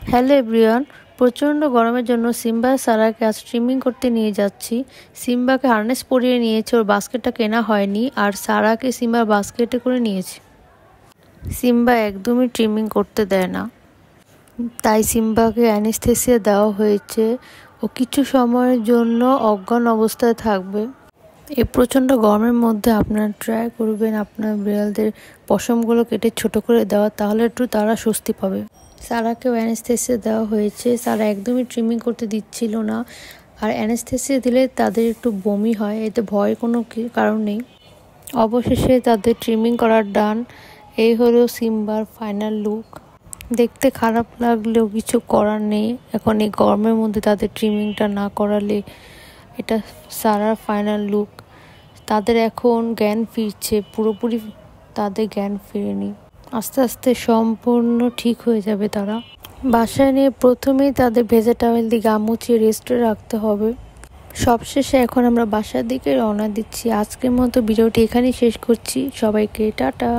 Hello everyone, প্রচণ্ড গরমের জন্য সিম্বা আর সারাকে আজ স্ট্রিমিং করতে নিয়ে যাচ্ছি। সিম্বাকে হার্নেস পরিয়ে নিয়েছে, ওর বাস্কেটটা কেনা হয়নি, আর সারাকে সিম্বার বাস্কেটে করে নিয়েছে। সিম্বা একদমই ট্রিমিং করতে দেয় না, তাই সিম্বাকে অ্যানেস্থেসিয়া দেওয়া হয়েছে। ও কিছু সময়ের জন্য অজ্ঞান অবস্থায় থাকবে। এই প্রচণ্ড গরমের মধ্যে আপনারা ট্রাই করবেন আপনার বিড়ালদের পশমগুলো কেটে ছোট করে দেওয়া, তাহলে একটু তারা স্বস্তি পাবে। সারাকেও অ্যানেস্থেসিয়া দেওয়া হয়েছে। সারা একদমই ট্রিমিং করতে দিচ্ছিল না, আর অ্যানেস্থেসিয়া দিলে তাদের একটু বমি হয়, এতে ভয়ের কোনো কারণ নেই। অবশেষে তাদের ট্রিমিং করার ডান। এই হলো সিম্বার ফাইনাল লুক। দেখতে খারাপ লাগলেও কিছু করার নেই, এখন এই গরমের মধ্যে তাদের ট্রিমিংটা না করালে। এটা সারার ফাইনাল লুক। তাদের এখন জ্ঞান ফিরছে, পুরোপুরি তাদের জ্ঞান ফিরেনি, আস্তে আস্তে সম্পূর্ণ ঠিক হয়ে যাবে তারা। বাসায় নিয়ে প্রথমেই তাদের ভেজা টাওয়েল দিয়ে গা মুছিয়ে রেস্টে রাখতে হবে। সবশেষে এখন আমরা বাসার দিকে রওনা দিচ্ছি। আজকের মতো ভিডিওটি এখানেই শেষ করছি। সবাইকে টাটা।